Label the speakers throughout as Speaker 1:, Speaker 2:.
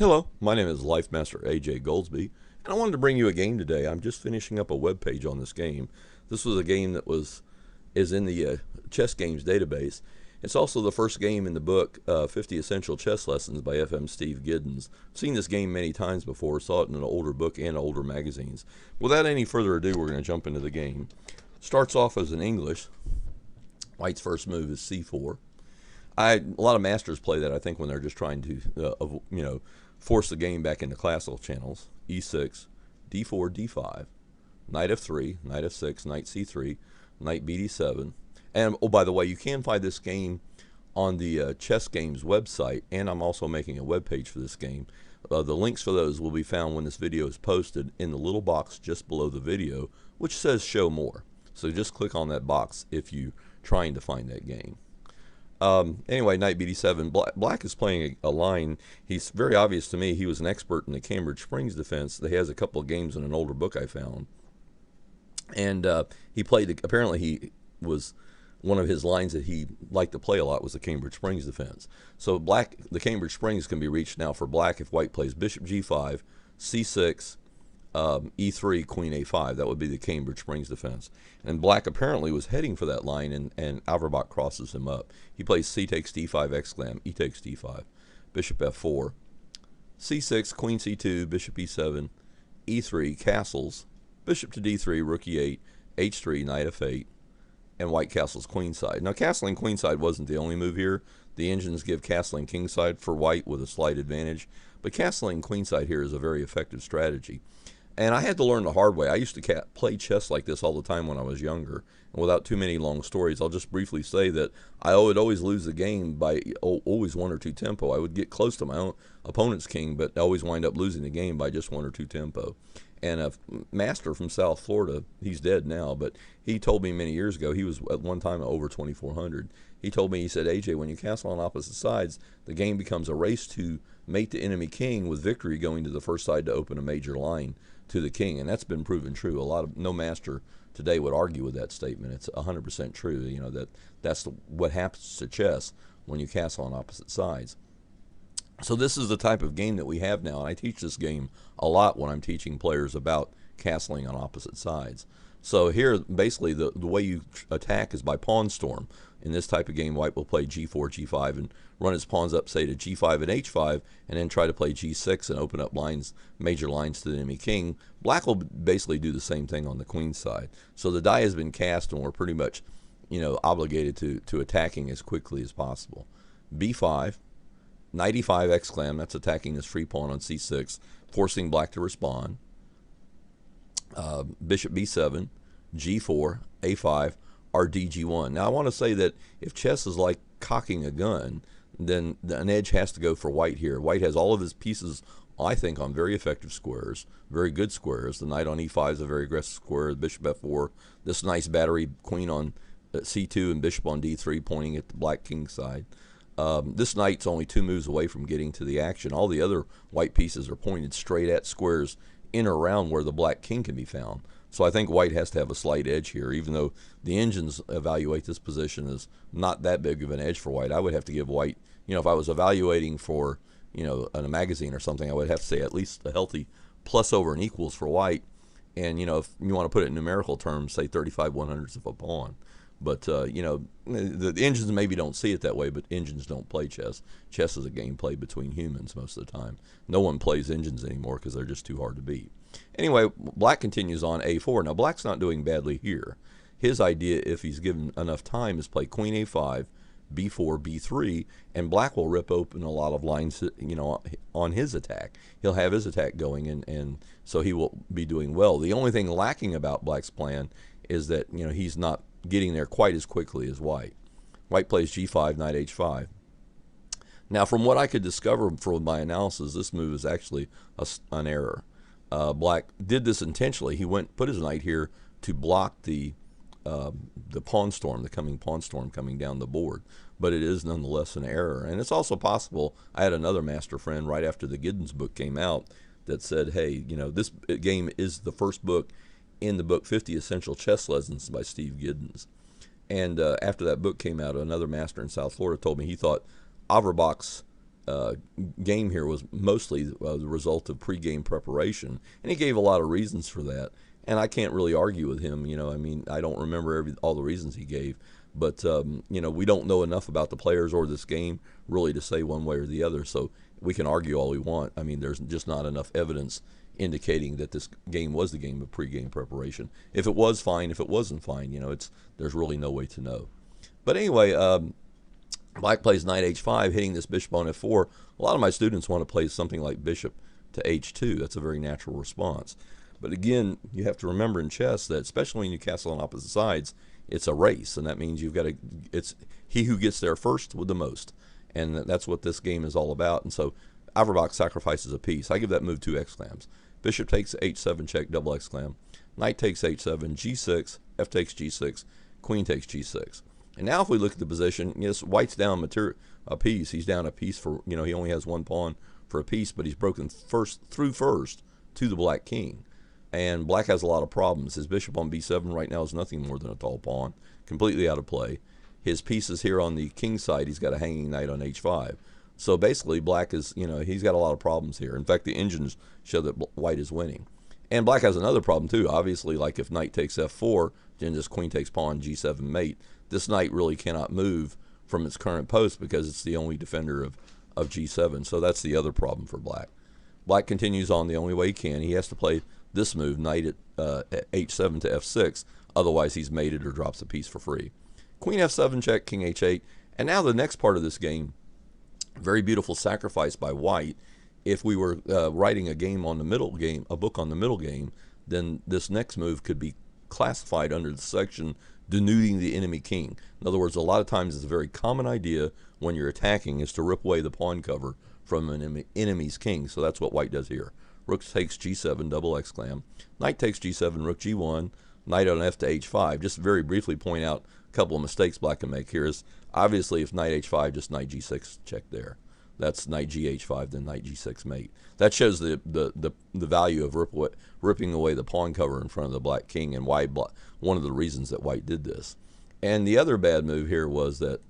Speaker 1: Hello, my name is LifeMasterAJ Goldsby, and I wanted to bring you a game today. I'm just finishing up a web page on this game. This was a game that is in the chess games database. It's also the first game in the book 50 Essential Chess Lessons by FM Steve Giddens. I've seen this game many times before, saw it in an older book and older magazines. Without any further ado, we're going to jump into the game. Starts off as in English. White's first move is c4. A lot of masters play that, I think, when they're just trying to, force the game back into classical channels. E6, d4, d5, knight f3, knight f6, knight c3, knight bd7. And, oh, by the way, you can find this game on the Chess Games website, and I'm also making a web page for this game. The links for those will be found when this video is posted in the little box just below the video, which says Show More. So just click on that box if you're trying to find that game. Anyway, knight bd7. Black is playing a line. He's very obvious to me. He was an expert in the Cambridge Springs defense. He has a couple of games in an older book I found. And he played, apparently he was, one of his lines that he liked to play a lot was the Cambridge Springs defense. So the Cambridge Springs can be reached now for black if white plays bishop g5, c6, e3, queen a5. That would be the Cambridge Springs defense. And black apparently was heading for that line, and Averbakh crosses him up. He plays c takes d5, exclam, e takes d5, bishop f4, c6, queen c2, bishop e7, e3, castles, bishop to d3, rook e8, h3, knight f8, and white castles queenside. Now, castling queenside wasn't the only move here. The engines give castling kingside for white with a slight advantage, but castling queenside here is a very effective strategy. And I had to learn the hard way. I used to play chess like this all the time when I was younger. And without too many long stories, I'll just briefly say that I would always lose the game by always 1 or 2 tempo. I would get close to my own opponent's king, but always wind up losing the game by just 1 or 2 tempo. And a master from South Florida, he's dead now, but he told me many years ago, he was at one time over 2,400. He told me, he said, AJ, when you castle on opposite sides, the game becomes a race to mate the enemy king, with victory going to the first side to open a major line to the king. And that's been proven true. No master today would argue with that statement. It's 100% true. That's what happens to chess when you castle on opposite sides. So this is the type of game that we have now, and I teach this game a lot when I'm teaching players about castling on opposite sides. So here, basically, the way you attack is by pawn storm. In this type of game, white will play g4, g5, and run his pawns up, say, to g5 and h5, and then try to play g6 and open up lines, major lines to the enemy king. Black will basically do the same thing on the queen side. So the die has been cast, and we're pretty much, obligated to attacking as quickly as possible. b5. Knight e5, exclam, that's attacking this free pawn on c6, forcing black to respond. Bishop b7, g4, a5, rdg1. Now, I want to say that if chess is like cocking a gun, then an edge has to go for white here. White has all of his pieces, I think, on very effective squares, very good squares. The knight on e5 is a very aggressive square, the bishop f4, this nice battery queen on c2 and bishop on d3 pointing at the black king side. This knight's only 2 moves away from getting to the action. All the other white pieces are pointed straight at squares in or around where the black king can be found. So I think white has to have a slight edge here, even though the engines evaluate this position as not that big of an edge for white. I would have to give white, if I was evaluating for, in a magazine or something, I would have to say at least a healthy plus over and equals for white. And, if you want to put it in numerical terms, say 35/100ths of a pawn. But, the engines maybe don't see it that way, but engines don't play chess. Chess is a game played between humans most of the time. No one plays engines anymore because they're just too hard to beat. Anyway, black continues on a4. Now, black's not doing badly here. His idea, if he's given enough time, is play queen a5, b4, b3, and black will rip open a lot of lines, on his attack. He'll have his attack going, and so he will be doing well. The only thing lacking about black's plan is that, he's not getting there quite as quickly as white. White plays g5, knight h5. Now, from what I could discover from my analysis, this move is actually an error. Black did this intentionally. He put his knight here to block the pawn storm, the coming pawn storm coming down the board. But it is nonetheless an error. And it's also possible, I had another master friend right after the Giddens book came out that said, hey, this game is the first book in the book 50 Essential Chess Lessons by Steve Giddens. And after that book came out, another master in South Florida told me he thought Averbach's
Speaker 2: game here was mostly the result of pregame preparation, and he gave a lot of reasons for that. And I can't really argue with him. I mean, I don't remember all the reasons he gave, but we don't know enough about the players or this game really to say one way or the other. So we can argue all we want. I mean, there's just not enough evidence indicating that this game was the game of pregame preparation. If it was, fine. If it wasn't, fine. There's really no way to know. But anyway, Black plays knight h5, hitting this bishop on f4. A lot of my students want to play something like bishop to h2. That's a very natural response. But again, you have to remember in chess that especially when you castle on opposite sides, it's a race, and that means it's he who gets there first with the most. And that's what this game is all about. And so Averbakh sacrifices a piece. I give that move 2 exclams. Bishop takes h7 check, double exclam. Knight takes h7, g6, f takes g6, queen takes g6. And now if we look at the position, yes, white's down a piece. He's down a piece for, he only has one pawn for a piece, but he's broken first to the black king. And black has a lot of problems. His bishop on b7 right now is nothing more than a tall pawn, completely out of play. His pieces here on the king side, he's got a hanging knight on h5. So basically, black is, he's got a lot of problems here. In fact, the engines show that white is winning. And black has another problem too. Obviously, like if knight takes f4, then just queen takes pawn, g7 mate. This knight really cannot move from its current post because it's the only defender of g7. So that's the other problem for black. Black continues on the only way he can. He has to play this move, knight at h7 to f6. Otherwise, he's mated or drops a piece for free. Queen f7 check, king h8. And now the next part of this game, very beautiful sacrifice by white. If we were writing a book on the middle game, then this next move could be classified under the section denuding the enemy king. In other words, a lot of times it's a very common idea when you're attacking is to rip away the pawn cover from an enemy's king. So that's what white does here. Rook takes g7, double exclam. Knight takes g7, rook g1, knight on f to h5. Just very briefly point out a couple of mistakes black can make here is obviously if knight h5, just knight g6 check there. That's knight gh5, then knight g6 mate. That shows the value of ripping away the pawn cover in front of the black king and why one of the reasons that white did this. And the other bad move here was that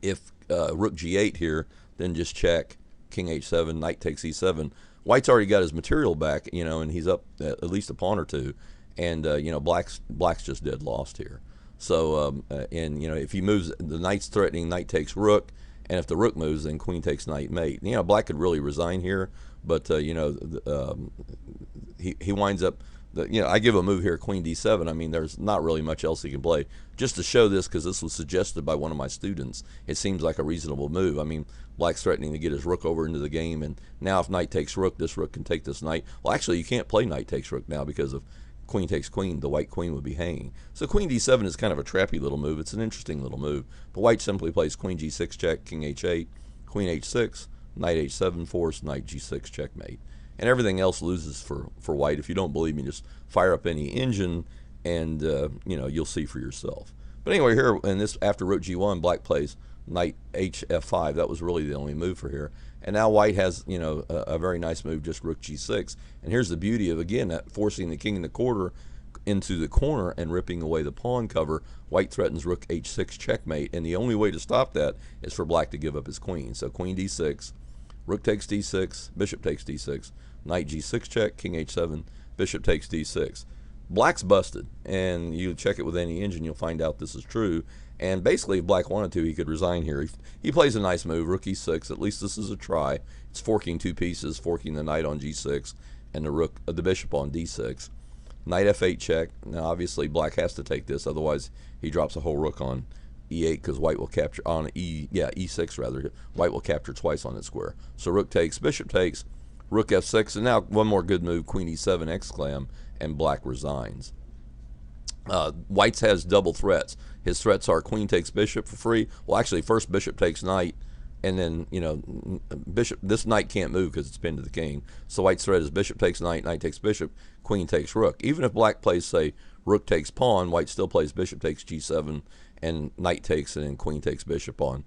Speaker 2: if rook g8 here, then just check, king h7, knight takes e7. White's already got his material back, and he's up at least a pawn or two. And, black's just dead lost here. So, if he moves, the knight's threatening, knight takes rook. And if the rook moves, then queen takes knight mate. Black could really resign here, but he winds up. I give a move here, queen d7. I mean, there's not really much else he can play. Just to show this, because this was suggested by one of my students, it seems like a reasonable move. I mean, black's threatening to get his rook over into the game, and now if knight takes rook, this rook can take this knight. Well, actually, you can't play knight takes rook now because of queen takes queen, the white queen would be hanging. So queen d7 is kind of a trappy little move. It's an interesting little move. But white simply plays queen g6 check, king h8, queen h6, knight h7 force, knight g6 checkmate. And everything else loses for white. If you don't believe me, just fire up any engine and you'll see for yourself. But anyway, here in this after rook g1, black plays knight hf5. That was really the only move for here. And now white has, a very nice move, just rook g6. And here's the beauty of, again, that forcing the king in the quarter into the corner and ripping away the pawn cover. White threatens rook h6 checkmate, and the only way to stop that is for black to give up his queen. So queen d6, rook takes d6, bishop takes d6, knight g6 check, king h7, bishop takes d6. Black's busted, and you check it with any engine, you'll find out this is true. And basically, if black wanted to, he could resign here. He plays a nice move, rook e6. At least this is a try. It's forking two pieces, forking the knight on g6 and the bishop on d6. Knight f8 check. Now, obviously, black has to take this. Otherwise, he drops a whole rook on e8 because white will capture on e6 rather. White will capture twice on its square. So rook takes, bishop takes, rook f6, and now one more good move, queen e7 exclam, and black resigns. White's has double threats. His threats are queen takes bishop for free. Well, actually, first bishop takes knight, and then bishop. This knight can't move because it's pinned to the king. So white's threat is bishop takes knight, knight takes bishop, queen takes rook. Even if black plays, say, rook takes pawn, white still plays bishop takes g7, and knight takes, and then queen takes bishop on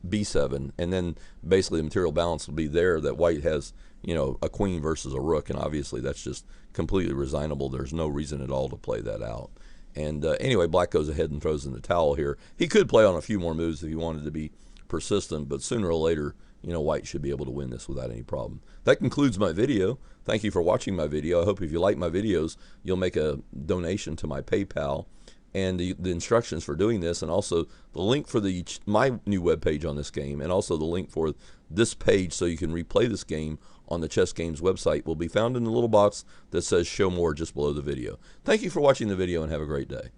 Speaker 2: b7, and then basically the material balance will be there that white has a queen versus a rook, and obviously that's just completely resignable. There's no reason at all to play that out. And anyway, black goes ahead and throws in the towel here. He could play on a few more moves if he wanted to be
Speaker 1: persistent, but sooner or later, you know, white should be able to win this without any problem. That concludes my video. Thank you for watching my video. I hope if you like my videos, you'll make a donation to my PayPal, and the instructions for doing this, and also the link for my new webpage on this game, and also the link for this page so you can replay this game on the Chess Games website will be found in the little box that says show more just below the video. Thank you for watching the video and have a great day.